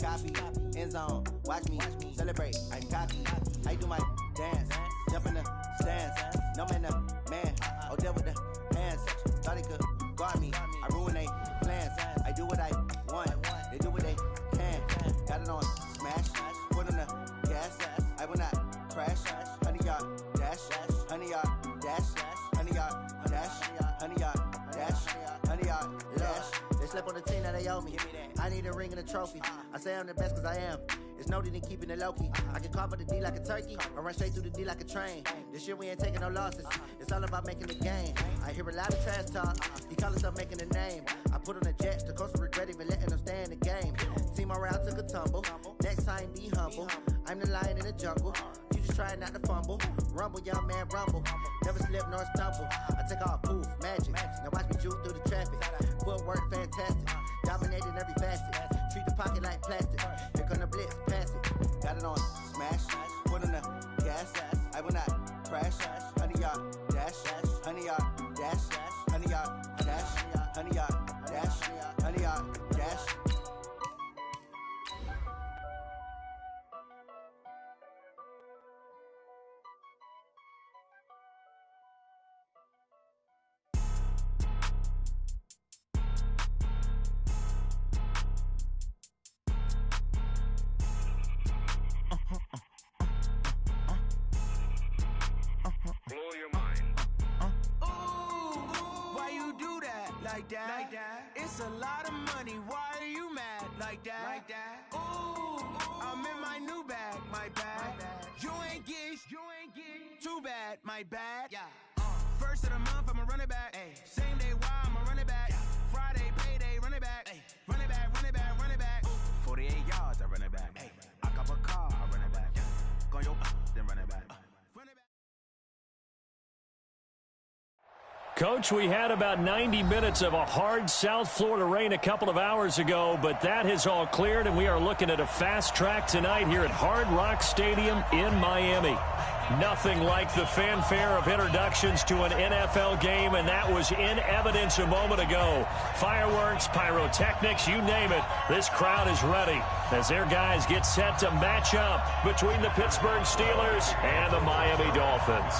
copy. End zone, watch me celebrate. I copy. I do my dance, jump in the stands. No man, man. Oh, there with the hands. Thought they could guard me. I ruin they plans. I do what I want. They do what they can. Got it on smash. Put on the gas. I will not crash. 100-yard dash. 100-yard dash. 100-yard dash. 100-yard dash. 100-yard dash. They slept on the team that they owe me. I need a ring and a trophy. I say I'm the best cause I am. It's noted in keeping it low-key. I can carve up the D like a turkey or run straight through the D like a train. This year we ain't taking no losses. It's all about making the game. I hear a lot of trash talk. He call himself making a name. I put on the Jets. The coach will regret even letting them stay in the game. Team around took a tumble. Next time be humble. I'm the lion in the jungle. You just try not to fumble. Rumble, young man, rumble. Never slip nor stumble. I take off, poof, magic. Now watch me juke through the traffic. Footwork fantastic. Dominating every facet. Treat the pocket like plastic. Here come the blitz, pass it. Got it on smash. Put on the gas. I will not crash. 100-yard dash. 100-yard dash. 100-yard dash. 100-yard dash. 100-yard dash. Blow your mind. Why you do that like that? It's a lot of money. Why are you mad like that? Ooh, I'm in my new bag, my bad. You ain't get too bad, my bad. First of the month, I'ma run it back. Same day, why I'ma run it back. Friday, payday, run it back. Run it back, run it back, run it back. 48 yards, I run it back. I cop a car, I run it back. Go yo, then run it back. Coach, we had about 90 minutes of a hard South Florida rain a couple of hours ago, but that has all cleared, and we are looking at a fast track tonight here at Hard Rock Stadium in Miami. Nothing like the fanfare of introductions to an NFL game, and that was in evidence a moment ago. Fireworks, pyrotechnics, you name it. This crowd is ready as their guys get set to match up between the Pittsburgh Steelers and the Miami Dolphins.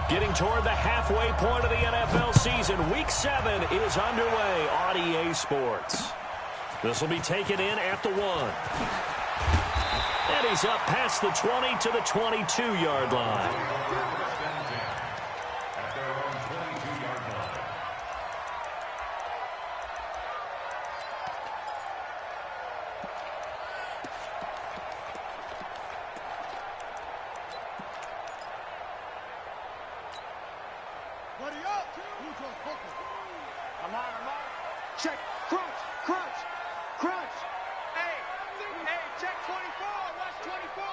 Getting toward the halfway point of the NFL season, Week 7 is underway on EA Sports. This will be taken in at the 1. And he's up past the 20 to the 22-yard line. Check, crunch, crunch, crunch. Hey, check 24, watch 24.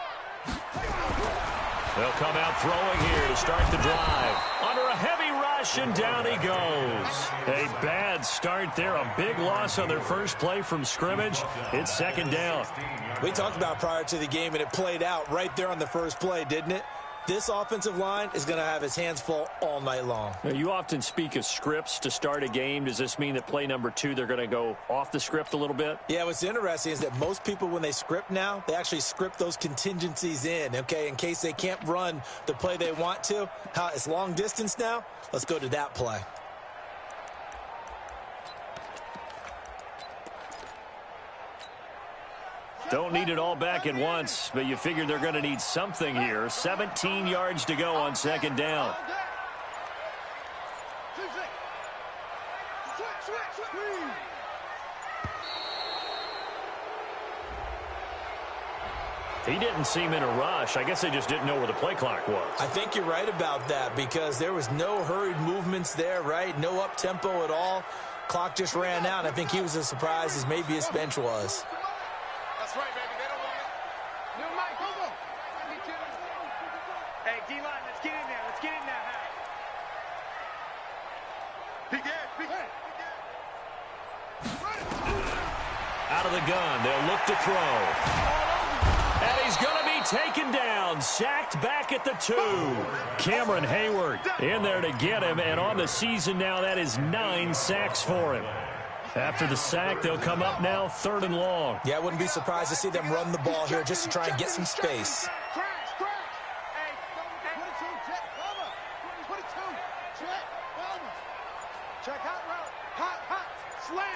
They'll come out throwing here to start the drive. Under a heavy rush, and down he goes. A bad start there, a big loss on their first play from scrimmage. It's second down. We talked about prior to the game, and it played out right there on the first play, didn't it? This offensive line is going to have his hands full all night long. Now, you often speak of scripts to start a game. Does this mean that play number 2, they're going to go off the script a little bit? Yeah, what's interesting is that most people, when they script now, they actually script those contingencies in, okay, in case they can't run the play they want to. It's long distance now. Let's go to that play. Don't need it all back at once, but you figure they're going to need something here. 17 yards to go on second down. He didn't seem in a rush. I guess they just didn't know where the play clock was. I think you're right about that because there was no hurried movements there, right? No up-tempo at all. Clock just ran out. I think he was as surprised as maybe his bench was. That's right, baby. They don't want it. New Mike, go. Hey, D-line, let's get in there. Let's get in there, huh? Big Ed. Out of the gun, they'll look to throw. And he's going to be taken down, sacked back at the 2. Cameron Hayward in there to get him, and on the season now, that is 9 sacks for him. After the sack, they'll come up now 3rd and long. Yeah, I wouldn't be surprised to see them run the ball here just to try and get some space. Check out route. Hot. Slam.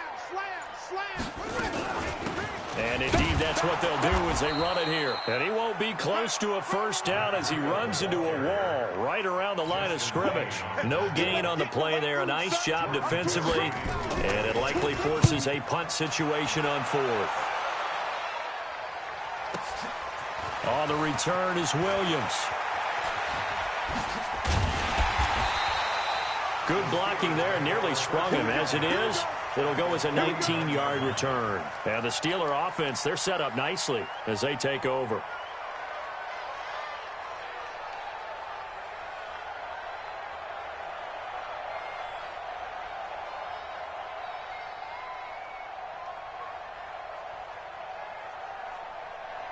And indeed, that's what they'll do as they run it here. And he won't be close to a first down as he runs into a wall right around the line of scrimmage. No gain on the play there. A nice job defensively. And it likely forces a punt situation on 4th. On the return is Williams. Good blocking there. Nearly sprung him. As it is, it'll go as a 19-yard return. And the Steeler offense, they're set up nicely as they take over.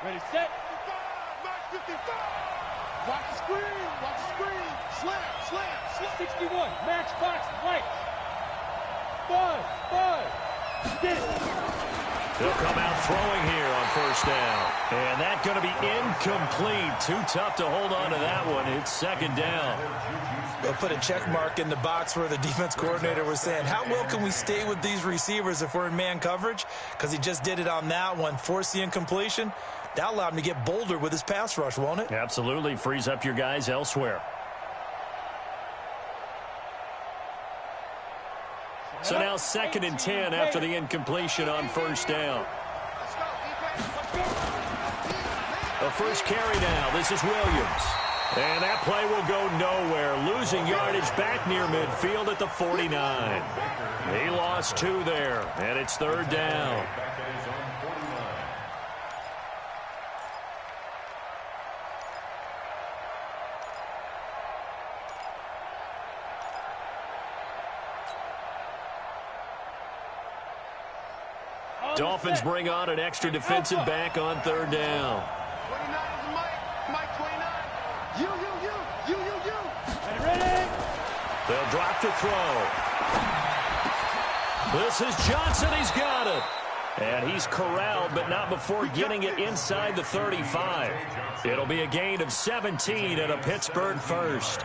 Ready, set. 55. Watch the screen. Slam. 61. Max box, right. 5. Get it. They'll come out throwing here on first down. And that's going to be incomplete. Too tough to hold on to that one. It's 2nd down. They'll put a check mark in the box where the defense coordinator was saying, how well can we stay with these receivers if we're in man coverage? Because he just did it on that one. Force the incompletion. That allowed him to get bolder with his pass rush, won't it? Absolutely. Frees up your guys elsewhere. So now 2nd and 10 after the incompletion on first down. The first carry now. This is Williams. And that play will go nowhere. Losing yardage back near midfield at the 49. He lost 2 there, and it's 3rd down. Dolphins bring on an extra defensive back on 3rd down. 29 is Mike 29. You. Ready? They'll drop to throw. This is Johnson. He's got it. And he's corralled, but not before getting it inside the 35. It'll be a gain of 17 and a Pittsburgh first.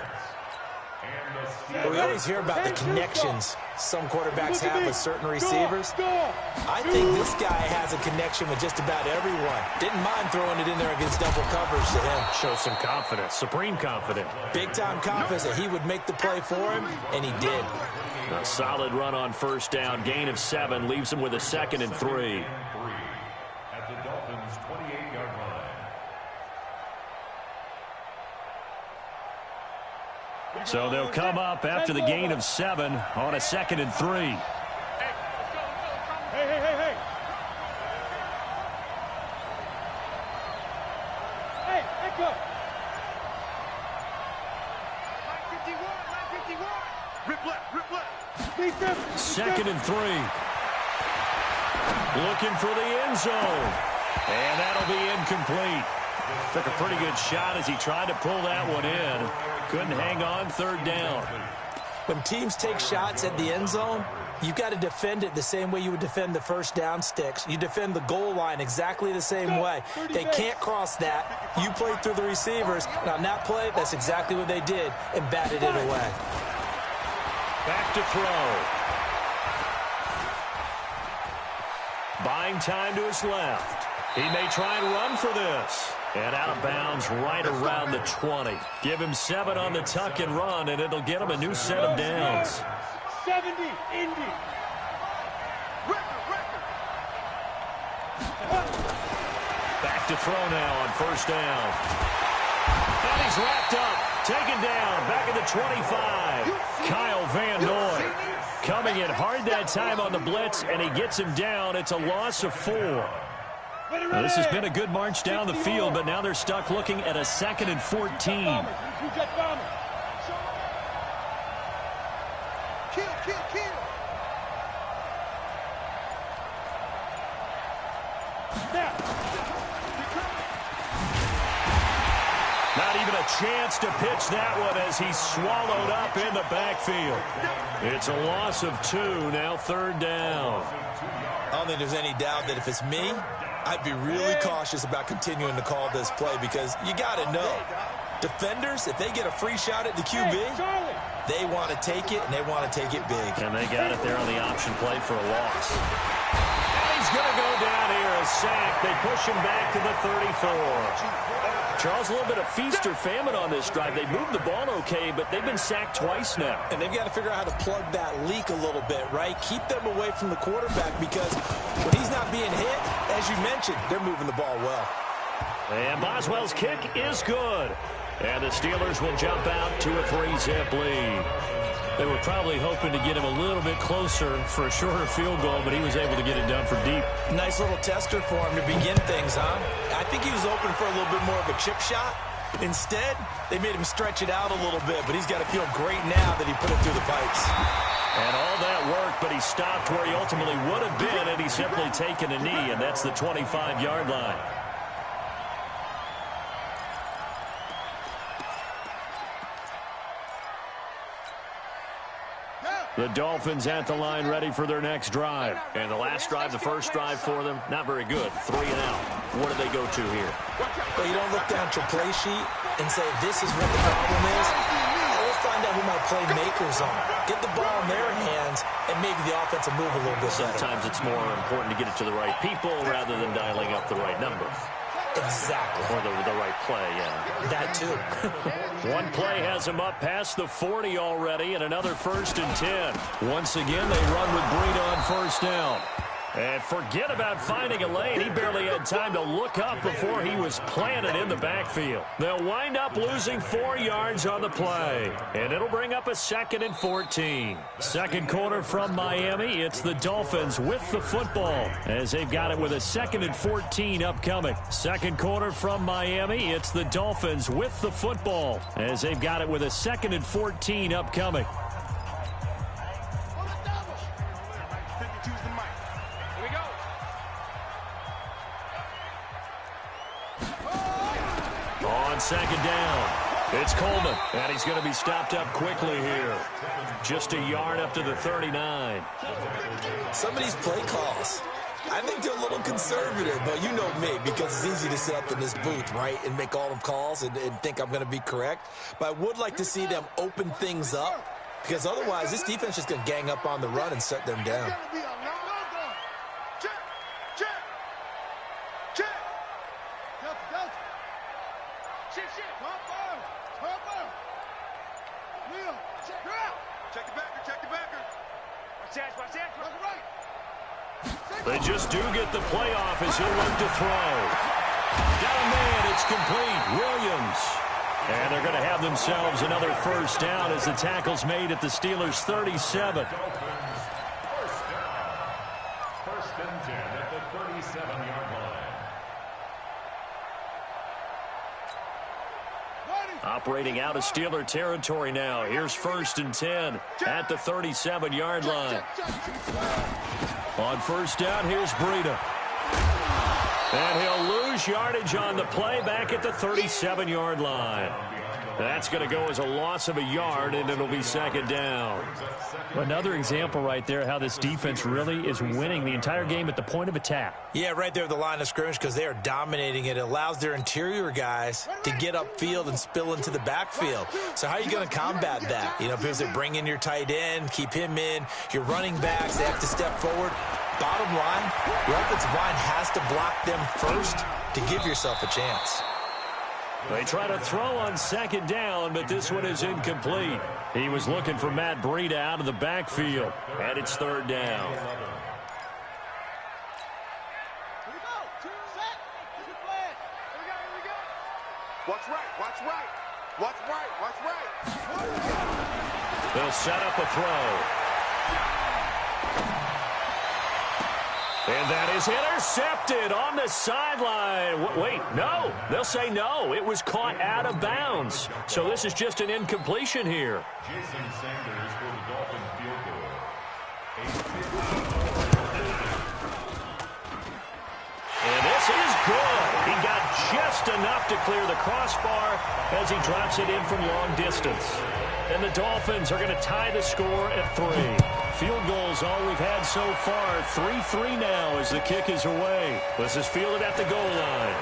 But we always hear about the connections some quarterbacks have with certain receivers. I think this guy has a connection with just about everyone. Didn't mind throwing it in there against double coverage to him. Shows some confidence, supreme confidence. Big-time confidence that he would make the play for him, and he did. A solid run on first down. Gain of 7 leaves him with a 2nd and 3. At the Dolphins' 28-yard line. So they'll come up after the gain of 7 on a 2nd and 3. Hey. Hey, go. Line 51. Rip left. 2nd and 3. Looking for the end zone. And that'll be incomplete. Took a pretty good shot as he tried to pull that one in. Couldn't hang on 3rd down. When teams take shots at the end zone, you've got to defend it the same way you would defend the first down sticks. You defend the goal line exactly the same way. They can't cross that. You play through the receivers. And on that play, that's exactly what they did and batted it away. Back to throw. Buying time to his left. He may try and run for this. And out of bounds right around the 20. Give him 7 on the tuck and run, and it'll get him a new set of downs. 70, Indy. Back to throw now on first down. And he's wrapped up. Taken down. Back at the 25. Kyle Van Noy coming in hard that time on the blitz, and he gets him down. It's a loss of 4. Well, this has been a good march down the field, but now they're stuck looking at a 2nd and 14. Kill. Not even a chance to pitch that one as he's swallowed up in the backfield. It's a loss of 2, now 3rd down. I don't think there's any doubt that if it's me, I'd be really cautious about continuing to call this play because you got to know, defenders, if they get a free shot at the QB, they want to take it, and they want to take it big. And they got it there on the option play for a loss. And he's going to go down here, a sack. They push him back to the 34. Charles, a little bit of feast or famine on this drive. They moved the ball okay, but they've been sacked twice now. And they've got to figure out how to plug that leak a little bit, right? Keep them away from the quarterback because when he's not being hit, as you mentioned, they're moving the ball well. And Boswell's kick is good. And the Steelers will jump out to a 3-zip lead. They were probably hoping to get him a little bit closer for a shorter field goal, but he was able to get it done from deep. Nice little tester for him to begin things, huh? I think he was open for a little bit more of a chip shot. Instead, they made him stretch it out a little bit, but he's got to feel great now that he put it through the pipes. And all that worked, but he stopped where he ultimately would have been, and he's simply taken a knee, and that's the 25-yard line. The Dolphins at the line ready for their next drive. And the last drive, the first drive for them, not very good. 3 and out. What do they go to here? Well, you don't look down at your play sheet and say, this is what the problem is. Let's find out who my playmakers are. Get the ball in their hands and maybe the offense will move a little bit better. Sometimes it's more important to get it to the right people rather than dialing up the right number. Exactly. Or the right play, yeah. That too. One play has him up past the 40 already, and another 1st and 10. Once again, they run with Breida on 1st down. And forget about finding a lane. He barely had time to look up before he was planted in the backfield. They'll wind up losing 4 yards on the play. And it'll bring up a 2nd and 14. Second quarter from Miami. It's the Dolphins with the football as they've got it with a 2nd and 14 upcoming. Second quarter from Miami. It's the Dolphins with the football as they've got it with a 2nd and 14 upcoming. On 2nd down, it's Coleman, and he's going to be stopped up quickly here. Just a yard up to the 39. Some of these play calls, I think they're a little conservative, but you know me, because it's easy to sit up in this booth, right, and make all them calls and think I'm going to be correct. But I would like to see them open things up, because otherwise this defense is just going to gang up on the run and shut them down. They just do get the playoff as he'll look to throw. Got a man, it's complete. Williams. And they're going to have themselves another 1st down as the tackle's made at the Steelers' 37. 1st and 10 at the 37-yard line. Operating out of Steeler territory now. Here's 1st and 10 at the 37-yard line. On 1st down, here's Breida. And he'll lose yardage on the play back at the 37-yard line. That's going to go as a loss of a yard, and it'll be 2nd down. Another example right there how this defense really is winning the entire game at the point of attack. Yeah, right there at the line of scrimmage because they are dominating it. It allows their interior guys to get upfield and spill into the backfield. So how are you going to combat that? You know, because they bring in your tight end, keep him in. Your running backs, they have to step forward. Bottom line, your offensive line has to block them first to give yourself a chance. They try to throw on 2nd down, but this one is incomplete. He was looking for Matt Breida out of the backfield, and it's 3rd down. Watch right, watch right, watch right, watch right. They'll set up a throw. And that is intercepted on the sideline. Wait, no. They'll say no. It was caught out of bounds. So this is just an incompletion here. Jason Sanders for the Dolphin field goal. And this is good. He got just enough to clear the crossbar as he drops it in from long distance. And the Dolphins are going to tie the score at 3. Field goals all we've had so far. 3-3 now as the kick is away. This is fielded at the goal line.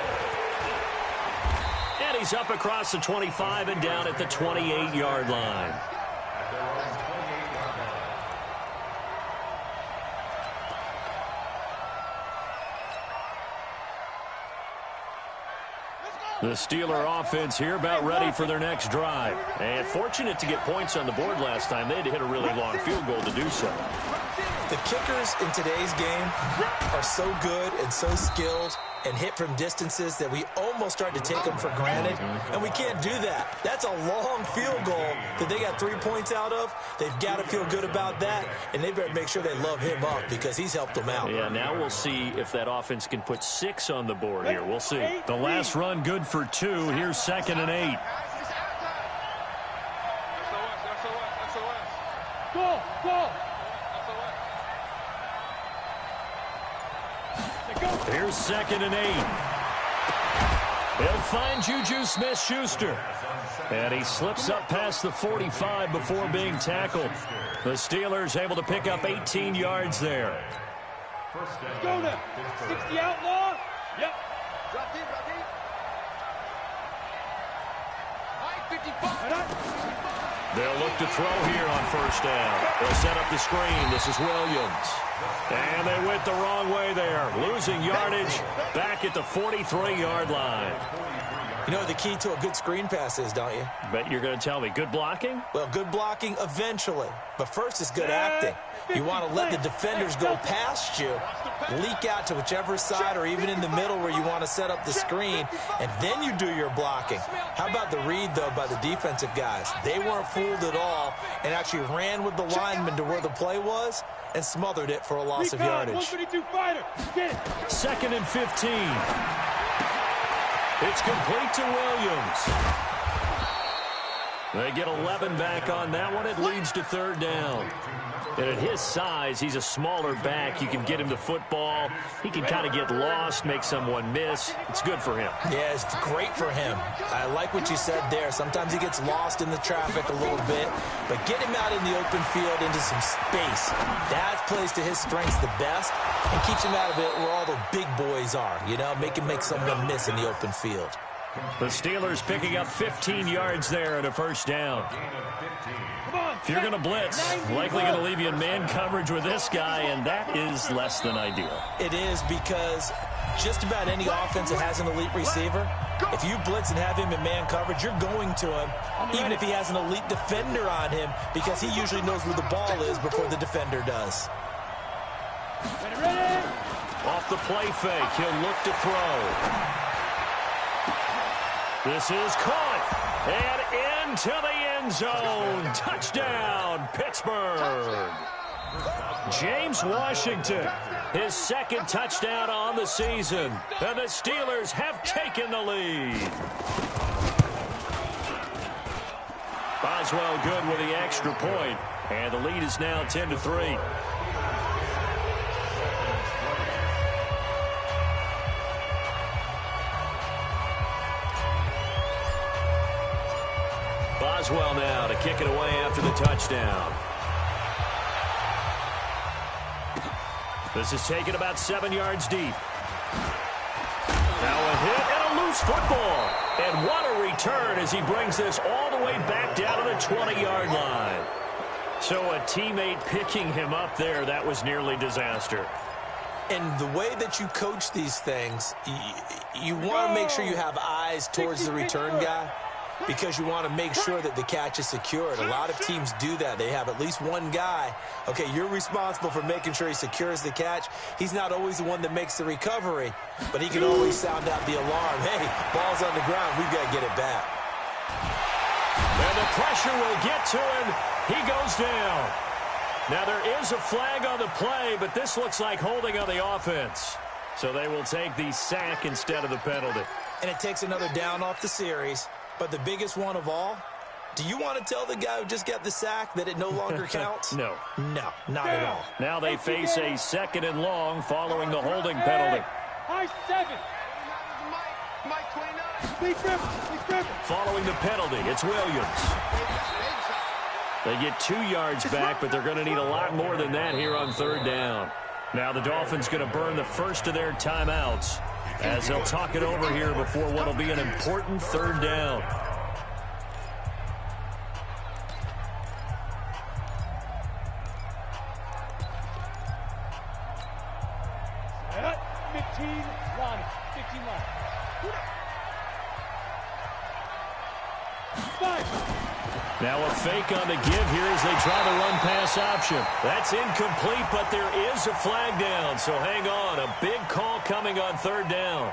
And he's up across the 25 and down at the 28-yard line. The Steeler offense here about ready for their next drive. And fortunate to get points on the board last time. They had to hit a really long field goal to do so. The kickers in today's game are so good and so skilled and hit from distances that we almost start to take them for granted, and we can't do that. That's a long field goal that they got 3 points out of. They've got to feel good about that, and they better make sure they love him up because he's helped them out. Yeah, now we'll see if that offense can put 6 on the board here. We'll see. The last run good for 2. Here's 2nd and 8. Go! Here's 2nd and 8. He'll find Juju Smith-Schuster. And he slips up past the 45 before being tackled. The Steelers able to pick up 18 yards there. Let's go now. 60 outlaw. Yep. Drop deep. 55. They'll look to throw here on 1st down. They'll set up the screen. This is Williams. And they went the wrong way there. Losing yardage back at the 43-yard line. You know what the key to a good screen pass is, don't you? Bet you're going to tell me. Good blocking? Well, good blocking eventually. But first is good acting. You want to let the defenders go past you, leak out to whichever side or even in the middle where you want to set up the screen, and then you do your blocking. How about the read, though, by the defensive guys? They weren't fooled at all and actually ran with the lineman to where the play was and smothered it for a loss of yardage. 122 fighter. Get it. 2nd and 15. It's complete to Williams. They get 11 back on that one. It leads to 3rd down. And at his size, he's a smaller back. You can get him the football. He can kind of get lost, make someone miss. It's good for him. Yeah, it's great for him. I like what you said there. Sometimes he gets lost in the traffic a little bit, but get him out in the open field into some space. That plays to his strengths the best and keeps him out of it where all the big boys are. You know, make someone miss in the open field. The Steelers picking up 15 yards there at a 1st down. If you're going to blitz, likely going to leave you in man coverage with this guy, and that is less than ideal. It is because just about any offense that has an elite receiver, if you blitz and have him in man coverage, you're going to him, even if he has an elite defender on him, because he usually knows where the ball is before the defender does. Ready. Off the play fake, he'll look to throw. This is caught, and into the end zone. Touchdown, Pittsburgh. James Washington, his 2nd touchdown on the season. And the Steelers have taken the lead. Boswell good with the extra point, and the lead is now 10-3. Boswell now to kick it away after the touchdown. This is taken about 7 yards deep. Now a hit and a loose football. And what a return as he brings this all the way back down to the 20-yard line. So a teammate picking him up there, that was nearly disaster. And the way that you coach these things, you want to make sure you have eyes towards the return guy, because you want to make sure that the catch is secured. A lot of teams do that. They have at least one guy. Okay, you're responsible for making sure he secures the catch. He's not always the one that makes the recovery, but he can always sound out the alarm. Hey, ball's on the ground. We've got to get it back. And the pressure will get to him. He goes down. Now, there is a flag on the play, but this looks like holding on the offense. So they will take the sack instead of the penalty. And it takes another down off the series. But the biggest one of all, do you want to tell the guy who just got the sack that it no longer counts? No. No, not at all. Now they face a 2nd and long following the holding penalty. High 7. Following the penalty, it's Williams. They get 2 yards back, but they're going to need a lot more than that here on third down. Now the Dolphins going to burn the first of their timeouts as they'll talk it over here before what will be an important third down. Now a fake on the give here as they try the run-pass option. That's incomplete, but there is a flag down, so hang on. A big call coming on third down.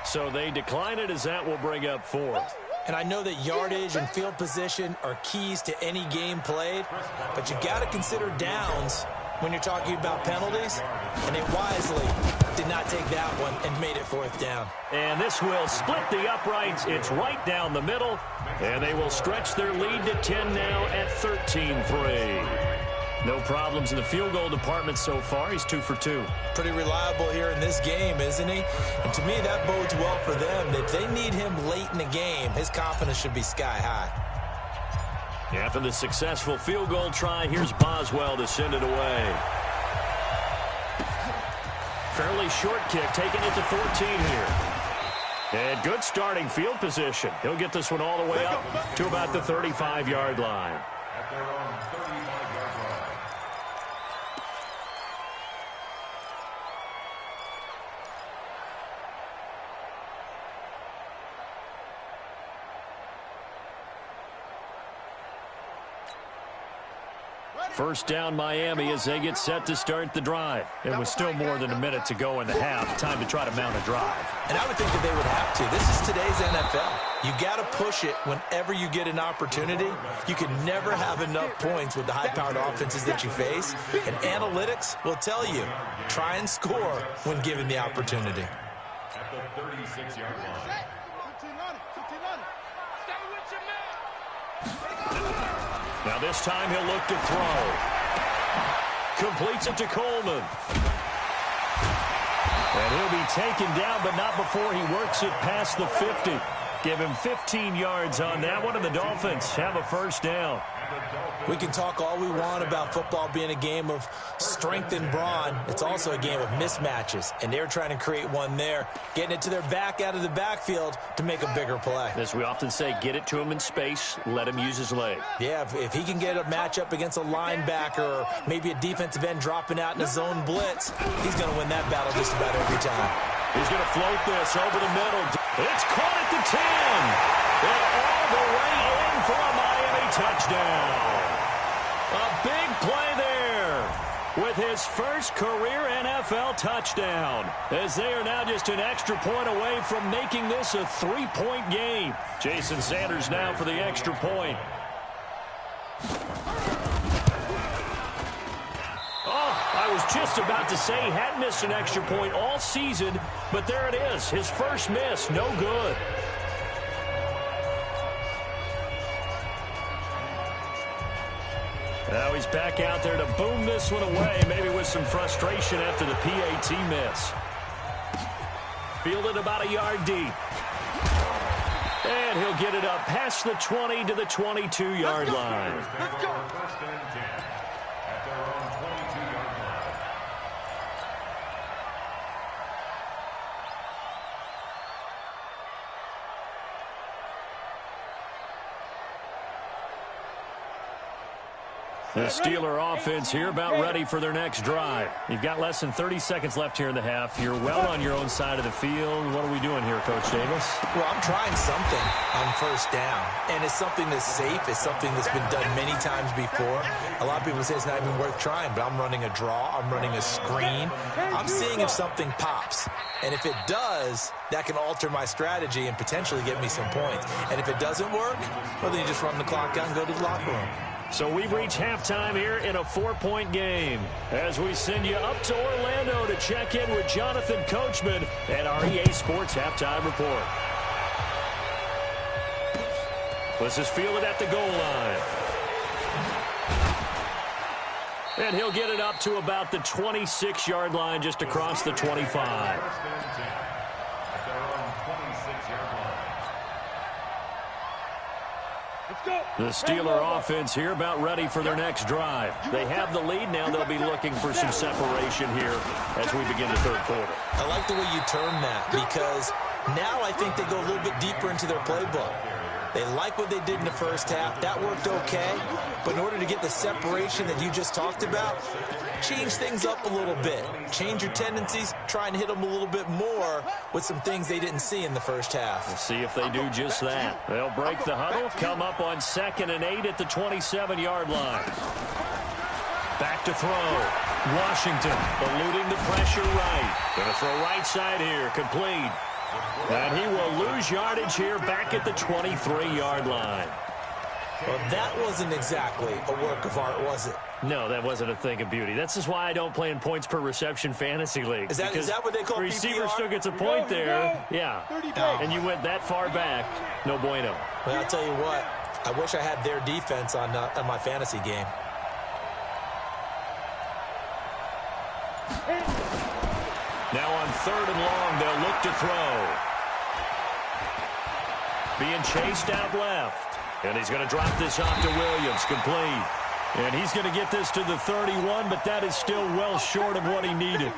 So they decline it as that will bring up fourth. And I know that yardage and field position are keys to any game played, but you got to consider downs when you're talking about penalties, and they wisely did not take that one and made it fourth down. And this will split the uprights. It's right down the middle, and they will stretch their lead to 10 now at 13-3. No problems in the field goal department so far. He's 2 for 2. Pretty reliable here in this game, isn't he? And to me, that bodes well for them. If they need him late in the game, his confidence should be sky high. After the successful field goal try, here's Boswell to send it away. Fairly short kick, taking it to 14 here. And good starting field position. He'll get this one all the way up to about the 35-yard line. At their own 35-yard line. First down Miami as they get set to start the drive. It was still more than a minute to go in the half. Time to try to mount a drive. And I would think that they would have to. This is today's NFL. You got to push it whenever you get an opportunity. You can never have enough points with the high-powered offenses that you face. And analytics will tell you, try and score when given the opportunity. At the 36-yard line. Now this time he'll look to throw. Completes it to Coleman. And he'll be taken down, but not before he works it past the 50. Give him 15 yards on that one, and the Dolphins have a first down. We can talk all we want about football being a game of strength and brawn. It's also a game of mismatches, and they're trying to create one there, getting it to their back out of the backfield to make a bigger play. As we often say, get it to him in space, let him use his leg. Yeah, if he can get a matchup against a linebacker or maybe a defensive end dropping out in a zone blitz, he's going to win that battle just about every time. He's going to float this over the middle. It's caught at the 10. And all the way in for a Miami touchdown. A big play there with his first career NFL touchdown, as they are now just an extra point away from making this a 3-point game. Jason Sanders now for the extra point. I was just about to say he hadn't missed an extra point all season, but there it is. His first miss, no good. Now he's back out there to boom this one away, maybe with some frustration after the PAT miss. Fielded about a yard deep. And he'll get it up past the 20 to the 22-yard line. Let's go. First and 10 at their own 22-yard line. The Steeler offense here about ready for their next drive. You've got less than 30 seconds left here in the half. You're well on your own side of the field. What are we doing here, Coach Davis? Well, I'm trying something on first down, and it's something that's safe. It's something that's been done many times before. A lot of people say it's not even worth trying, but I'm running a draw. I'm running a screen. I'm seeing if something pops, and if it does, that can alter my strategy and potentially get me some points. And if it doesn't work, well, then you just run the clock out and go to the locker room. So we've reached halftime here in a 4-point game as we send you up to Orlando to check in with Jonathan Coachman and our EA Sports Halftime Report. This is fielded at the goal line. And he'll get it up to about the 26-yard line, just across the 25. The Steeler offense here about ready for their next drive. They have the lead now. They'll be looking for some separation here as we begin the third quarter. I like the way you term that, because now I think they go a little bit deeper into their playbook. They like what they did in the first half. That worked okay. But in order to get the separation that you just talked about, change things up a little bit. Change your tendencies. Try and hit them a little bit more with some things they didn't see in the first half. We'll see if they do just that. They'll break the huddle, come up on 2nd and 8 at the 27-yard line. Back to throw. Washington eluding the pressure right. Going to throw right side here. Complete. And he will lose yardage here back at the 23-yard line. Well, that wasn't exactly a work of art, was it? No, that wasn't a thing of beauty. This is why I don't play in points per reception fantasy league. Is that what they call the receiver PPR? still gets a point there. Yeah. And you went that far back. No bueno. Well, I'll tell you what. I wish I had their defense on my fantasy game. Now on 3rd and long, they'll look to throw. Being chased out left. And he's going to drop this off to Williams. Complete. And he's going to get this to the 31, but that is still well short of what he needed.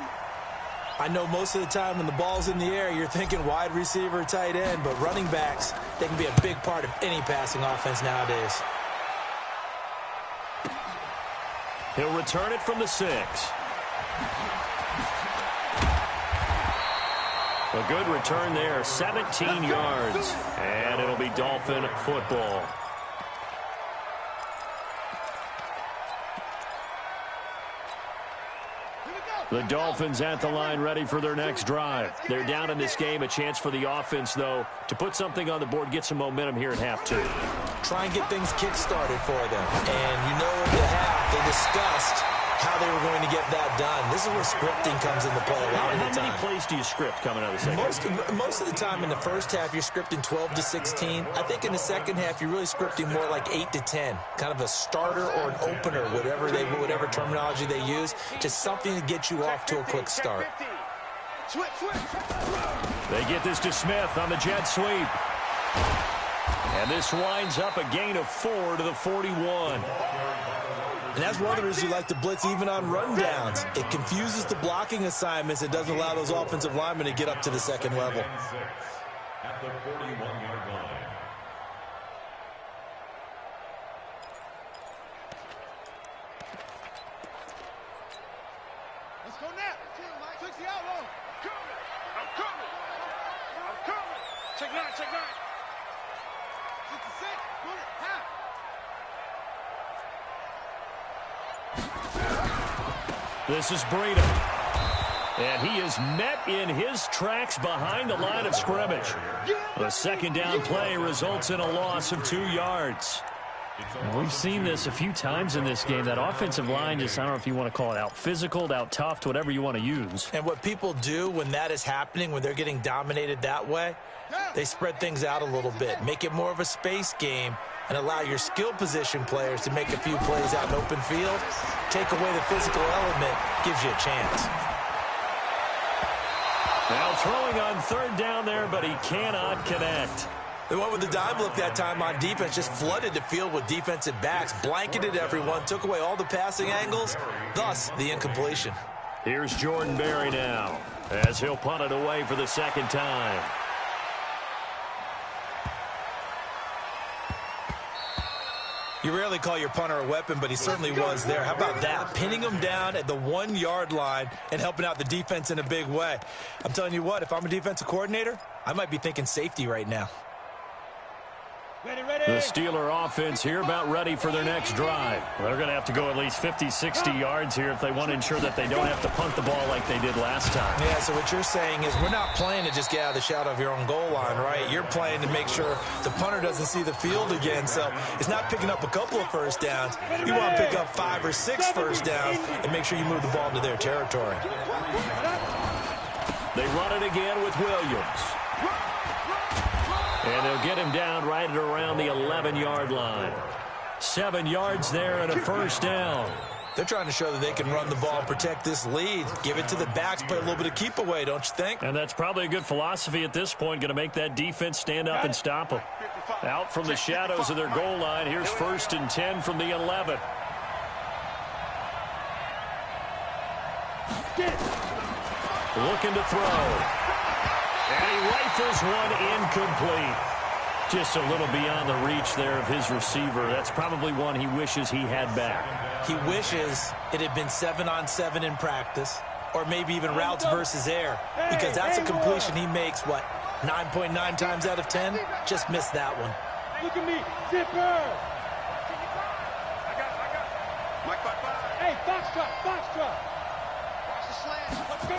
I know most of the time when the ball's in the air, you're thinking wide receiver, tight end, but running backs, they can be a big part of any passing offense nowadays. He'll return it from the 6. A good return there, 17 yards. And it'll be Dolphin football. The Dolphins at the line ready for their next drive. They're down in this game. A chance for the offense, though, to put something on the board, get some momentum here at half 2. Try and get things kick-started for them. And you know at the half, they discussed how they were going to get that done. This is where scripting comes into play a lot of the time. How many plays do you script coming out of the second half? Most of the time in the first half, you're scripting 12 to 16. I think in the second half, you're really scripting more like 8 to 10. Kind of a starter or an opener, whatever terminology they use. Just something to get you off to a quick start. They get this to Smith on the jet sweep. And this winds up a gain of 4 to the 41. And that's one of the reasons you like to blitz even on rundowns. It confuses the blocking assignments. It doesn't allow those offensive linemen to get up to the second level. At the 41-yard line. Let's go now. 60 out low. I'm coming. Check 9. 66. Put it. Half. This is Breida. And he is met in his tracks behind the line of scrimmage. The second down play results in a loss of 2 yards. We've seen this a few times in this game. That offensive line just, I don't know if you want to call it out physical, out tough, whatever you want to use. And what people do when that is happening, when they're getting dominated that way, they spread things out a little bit, make it more of a space game, and allow your skill position players to make a few plays out in open field. Take away the physical element, gives you a chance. Now throwing on 3rd down there, but he cannot connect. They went with the dime look that time on defense, just flooded the field with defensive backs, blanketed everyone, took away all the passing angles, thus the incompletion. Here's Jordan Berry now, as he'll punt it away for the second time. You rarely call your punter a weapon, but he certainly was there. How about that? Pinning him down at the 1-yard line and helping out the defense in a big way. I'm telling you what, if I'm a defensive coordinator, I might be thinking safety right now. The Steeler offense here about ready for their next drive. They're going to have to go at least 50, 60 yards here if they want to ensure that they don't have to punt the ball like they did last time. Yeah, so what you're saying is we're not playing to just get out of the shadow of your own goal line, right? You're playing to make sure the punter doesn't see the field again. So it's not picking up a couple of first downs. You want to pick up 5 or 6 first downs and make sure you move the ball into their territory. They run it again with Williams. And they'll get him down right at around the 11-yard line. 7 yards there and a first down. They're trying to show that they can run the ball and protect this lead. Give it to the backs, play a little bit of keep away, don't you think? And that's probably a good philosophy at this point, going to make that defense stand up and stop them. Out from the shadows of their goal line, here's 1st and 10 from the 11. Looking to throw. And he rifles one incomplete. Just a little beyond the reach there of his receiver. That's probably one he wishes he had back. He wishes it had been 7-on-7 in practice, or maybe even routes versus air, because that's a completion he makes, 9.9 times out of 10? Just missed that one. Look at me, zipper! Hey, box truck! Watch the slant, let's go!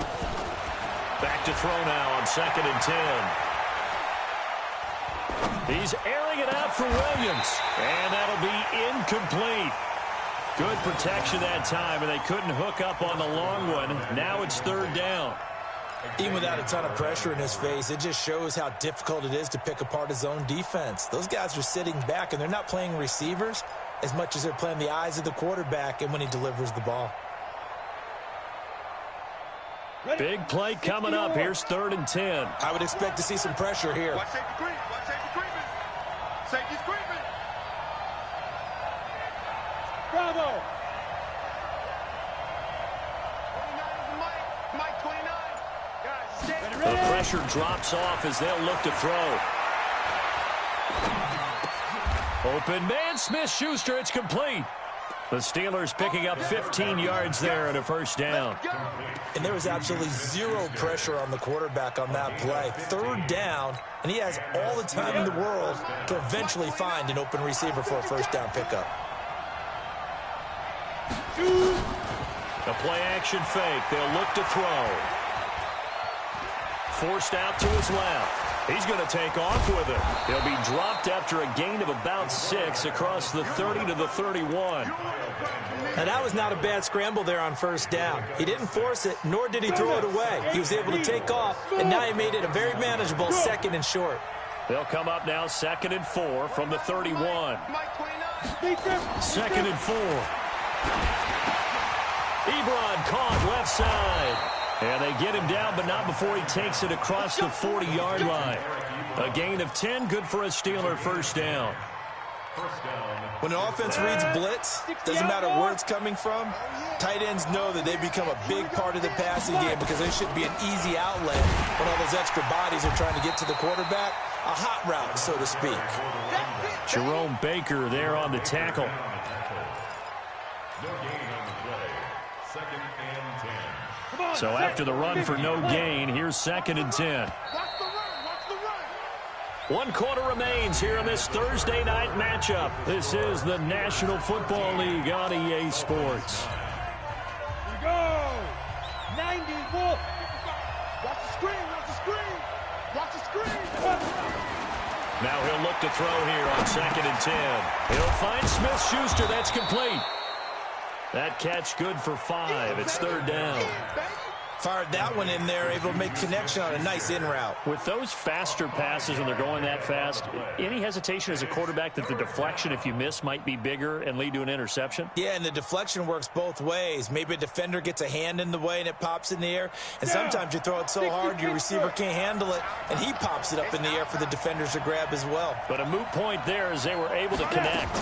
Back to throw now on 2nd and 10. He's airing it out for Williams, and that'll be incomplete. Good protection that time, and they couldn't hook up on the long one. Now it's 3rd down. Even without a ton of pressure in his face, it just shows how difficult it is to pick apart his own defense. Those guys are sitting back, and they're not playing receivers as much as they're playing the eyes of the quarterback and when he delivers the ball. Big play coming up. Here's 3rd and 10. I would expect to see some pressure here. Watch safety creep. Watch safety creeping. Safety's creeping. Bravo! 29 is Mike 29. Guys, stay. The pressure drops off as they'll look to throw. Open man, Smith-Schuster. It's complete. The Steelers picking up 15 yards there and a 1st down. And there was absolutely zero pressure on the quarterback on that play. 3rd down, and he has all the time in the world to eventually find an open receiver for a 1st down pickup. A play-action fake. They'll look to throw. Forced out to his left. He's going to take off with it. He'll be dropped after a gain of about 6 across the 30 to the 31. And that was not a bad scramble there on 1st down. He didn't force it, nor did he throw it away. He was able to take off, and now he made it a very manageable 2nd and short. They'll come up now 2nd and 4 from the 31. 2nd and 4. Ebron caught left side. And they get him down, but not before he takes it across the 40-yard line. A gain of 10, good for a Steeler 1st down. When an offense reads blitz, doesn't matter where it's coming from, tight ends know that they become a big part of the passing game because they should be an easy outlet when all those extra bodies are trying to get to the quarterback. A hot route, so to speak. Jerome Baker there on the tackle. So after the run for no gain, here's 2nd and 10. 1 quarter remains here in this Thursday night matchup. This is the National Football League on EA Sports. Here we go! 90, Wolf! Watch the screen, watch the screen! Watch the screen! Now he'll look to throw here on 2nd and 10. He'll find Smith-Schuster. That's complete. That catch good for 5. It's 3rd down. Fired that one in there, able to make connection on a nice in route. With those faster passes and they're going that fast, any hesitation as a quarterback that the deflection, if you miss, might be bigger and lead to an interception? Yeah, and the deflection works both ways. Maybe a defender gets a hand in the way and it pops in the air, and sometimes you throw it so hard your receiver can't handle it, and he pops it up in the air for the defenders to grab as well. But a moot point there as they were able to connect.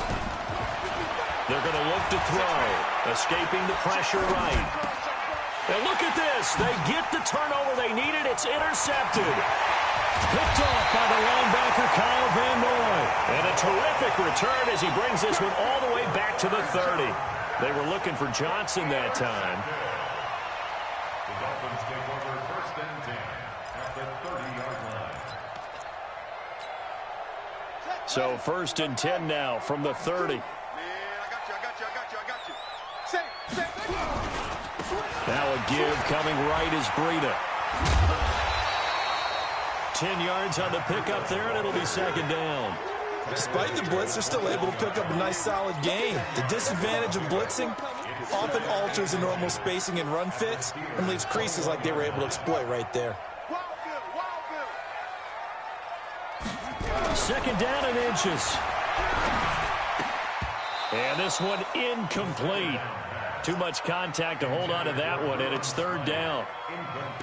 They're going to look to throw, escaping the pressure right. And look at this. They get the turnover they needed. It's intercepted. Picked off by the linebacker, Kyle Van Noy. And a terrific return as he brings this one all the way back to the 30. They were looking for Johnson that time. The Dolphins take over 1st and 10 at the 30-yard line. So 1st and 10 now from the 30. Man, I got you. Now a give coming right is Breida. 10 yards on the pickup there, and it'll be 2nd down. Despite the blitz, they're still able to pick up a nice solid gain. The disadvantage of blitzing often alters the normal spacing and run fits and leaves creases like they were able to exploit right there. 2nd down and inches. And this one incomplete. Too much contact to hold on to that one, and it's third down.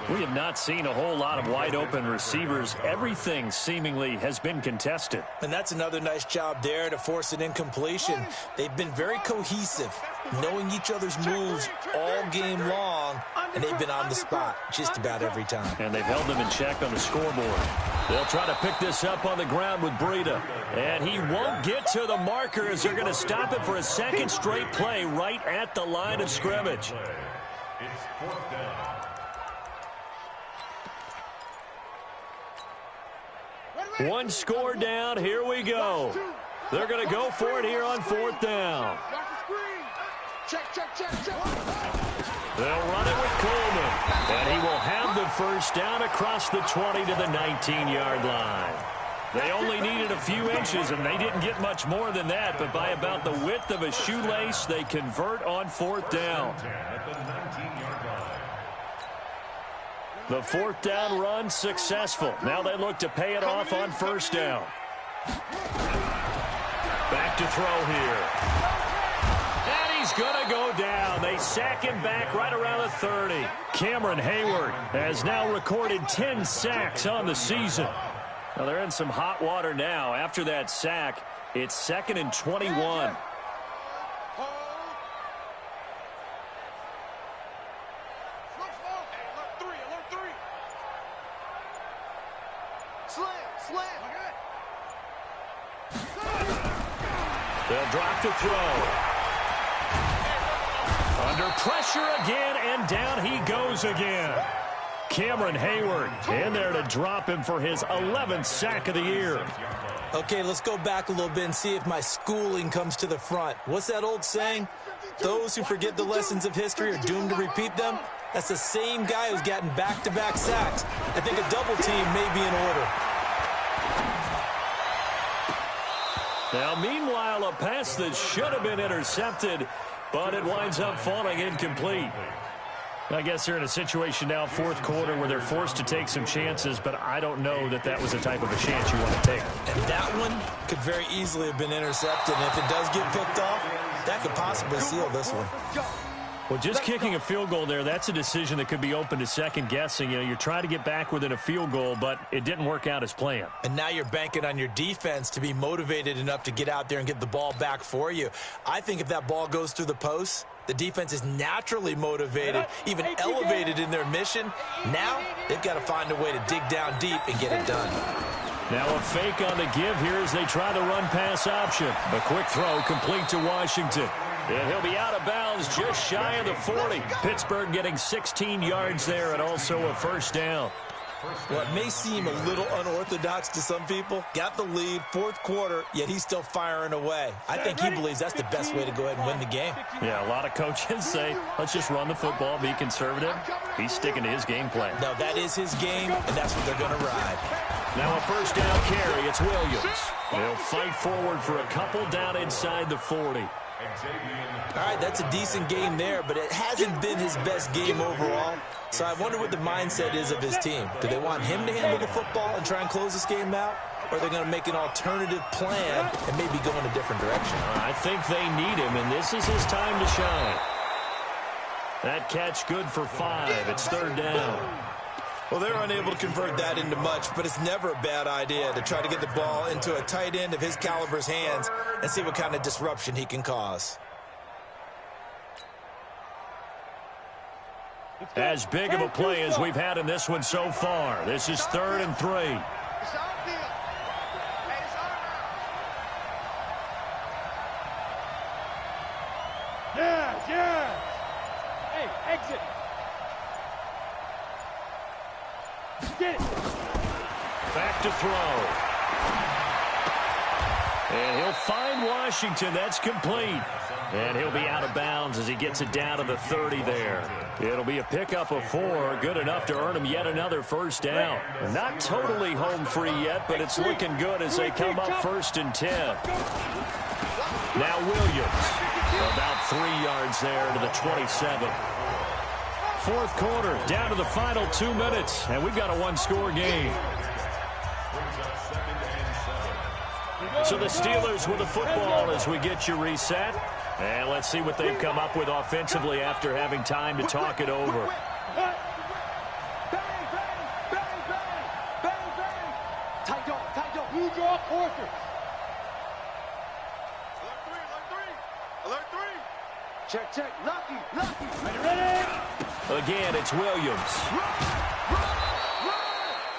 We have not seen a whole lot of wide-open receivers. Everything seemingly has been contested. And that's another nice job there to force an incompletion. They've been very cohesive, knowing each other's moves all game long, and they've been on the spot just about every time. And they've held them in check on the scoreboard. They'll try to pick this up on the ground with Breida. And he won't get to the marker as they're going to stop it for a second straight play right at the line of scrimmage. It's fourth down. One score down. Here we go. They're going to go for it here on fourth down. Check. They'll run it with Coleman. And he will have the first down across the 20 to the 19-yard line. They only needed a few inches, and they didn't get much more than that. But by about the width of a shoelace, they convert on fourth down. The fourth down run successful. Now they look to pay it off on first down. Back to throw here. And he's going to go down. They sack him back right around the 30. Cameron Hayward has now recorded 10 sacks on the season. Well, they're in some hot water now. After that sack, it's 2nd and 21. They'll drop to throw. Under pressure again, and down he goes again. Cameron Hayward in there to drop him for his 11th sack of the year. Okay, let's go back a little bit and see if my schooling comes to the front. What's that old saying? Those who forget the lessons of history are doomed to repeat them. That's the same guy who's gotten back-to-back sacks. I think a double team may be in order. Now, meanwhile, a pass that should have been intercepted, but it winds up falling incomplete. I guess they're in a situation now, fourth quarter, where they're forced to take some chances, but I don't know that that was the type of a chance you want to take. And that one could very easily have been intercepted, and if it does get picked off, that could possibly seal this one. Well, just kicking a field goal there, that's a decision that could be open to second guessing. You know, you're trying to get back within a field goal, but it didn't work out as planned. And now you're banking on your defense to be motivated enough to get out there and get the ball back for you. I think if that ball goes through the post, the defense is naturally motivated, even elevated in their mission. Now they've got to find a way to dig down deep and get it done. Now a fake on the give here as they try the run-pass option. A quick throw complete to Washington. And he'll be out of bounds just shy of the 40. Pittsburgh getting 16 yards there and also a first down. Well, it may seem a little unorthodox to some people. Got the lead, fourth quarter, yet he's still firing away. I think he believes that's the best way to go ahead and win the game. Yeah, a lot of coaches say, let's just run the football, be conservative. He's sticking to his game plan. No, that is his game, and that's what they're going to ride. Now a first down carry. It's Williams. They'll fight forward for a couple down inside the 40. All right, that's a decent game there, but it hasn't been his best game overall. So I wonder what the mindset is of his team. Do they want him to handle the football and try and close this game out? Or are they going to make an alternative plan and maybe go in a different direction? I think they need him, and this is his time to shine. That catch good for 5. It's third down. Well, they're unable to convert that into much, but it's never a bad idea to try to get the ball into a tight end of his caliber's hands and see what kind of disruption he can cause. As big of a play as we've had in this one so far. This is 3rd and 3. Yes. Hey, exit. Get it. Back to throw. And he'll find Washington. That's complete. And he'll be out of bounds as he gets it down to the 30 there. It'll be a pickup of 4, good enough to earn him yet another first down. Not totally home free yet, but it's looking good as they come up 1st and 10. Now Williams, about 3 yards there to the 27. Fourth quarter, down to the final 2 minutes, and we've got a one-score game. So the Steelers with the football as we get you reset. And let's see what they've come up with offensively after having time to talk it over. Bang, bang, bang, bang, bang, bang. Tight dog. Blue draw, quarter. Alert three. Check. Lucky. Ready? Again, it's Williams.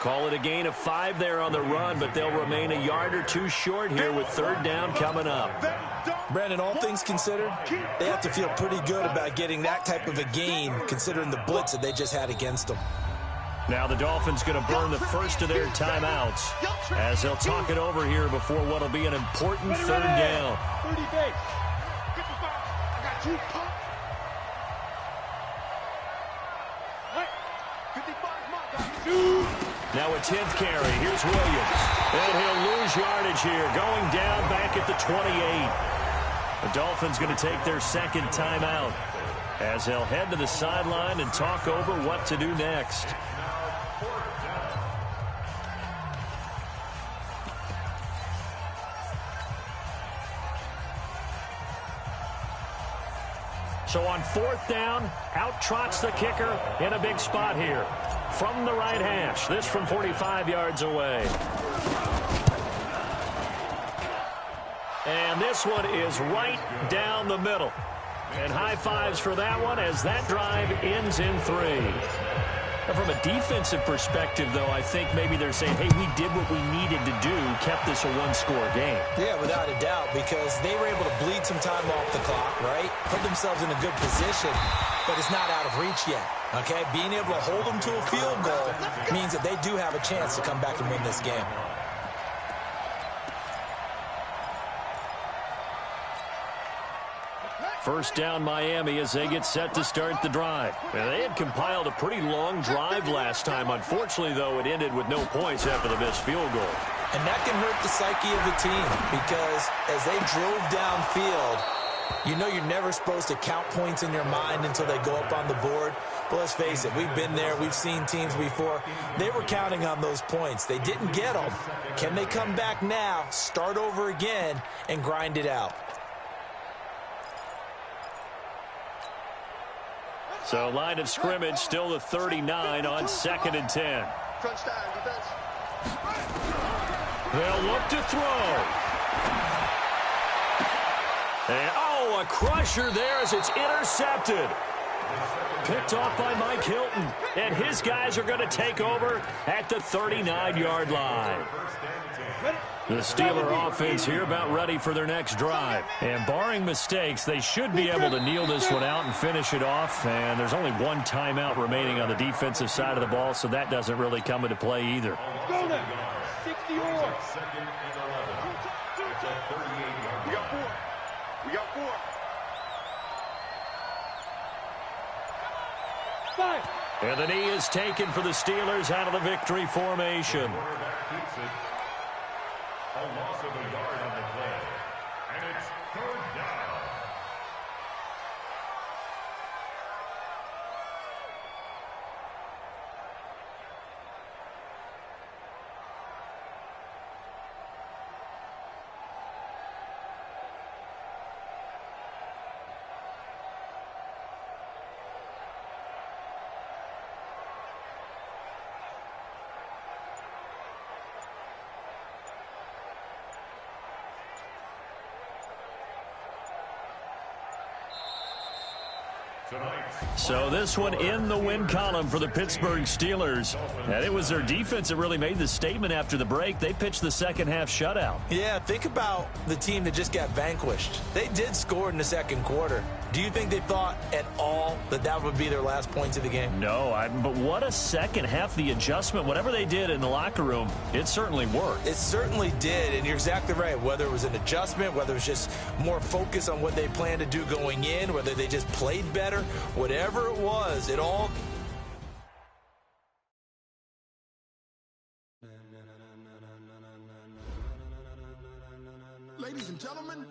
Call it a gain of 5 there on the run, but they'll remain a yard or two short here with third down coming up. Brandon, all things considered, they have to feel pretty good about getting that type of a gain considering the blitz that they just had against them. Now the Dolphins going to burn the first of their timeouts as they'll talk it over here before what will be an important third down. 30 base. I got you. Now a 10th carry. Here's Williams. And he'll lose yardage here, going down back at the 28. The Dolphins going to take their second timeout as they'll head to the sideline and talk over what to do next. So on fourth down, out trots the kicker in a big spot here. From the right hash, this from 45 yards away. And this one is right down the middle. And high fives for that one as that drive ends in 3. Now from a defensive perspective, though, I think maybe they're saying, hey, we did what we needed to do, kept this a one-score game. Yeah, without a doubt, because they were able to bleed some time off the clock, right? Put themselves in a good position, but it's not out of reach yet, okay? Being able to hold them to a field goal means that they do have a chance to come back and win this game. First down Miami as they get set to start the drive. Now, they had compiled a pretty long drive last time. Unfortunately, though, it ended with no points after the missed field goal. And that can hurt the psyche of the team because as they drove downfield, you know you're never supposed to count points in your mind until they go up on the board. But let's face it, we've been there. We've seen teams before. They were counting on those points. They didn't get them. Can they come back now, start over again, and grind it out? So line of scrimmage still the 39 on 2nd and 10. Crunch time, defense. They'll look to throw. And, a crusher there as it's intercepted. Picked off by Mike Hilton. And his guys are going to take over at the 39-yard line. The Steeler offense here about ready for their next drive. And barring mistakes, they should be able to kneel this one out and finish it off. And there's only one timeout remaining on the defensive side of the ball, so that doesn't really come into play either. Go now. 60 yards. We got 4. 5. And the knee is taken for the Steelers out of the victory formation. A loss of a yard on the play. And it's third down. So this one in the win column for the Pittsburgh Steelers. And it was their defense that really made the statement after the break. They pitched the second half shutout. Yeah, think about the team that just got vanquished. They did score in the second quarter. Do you think they thought at all that that would be their last points of the game? No, but what a second half. The adjustment, whatever they did in the locker room, it certainly worked. It certainly did, and you're exactly right. Whether it was an adjustment, whether it was just more focus on what they planned to do going in, whether they just played better, whatever it was, it all... Ladies and gentlemen,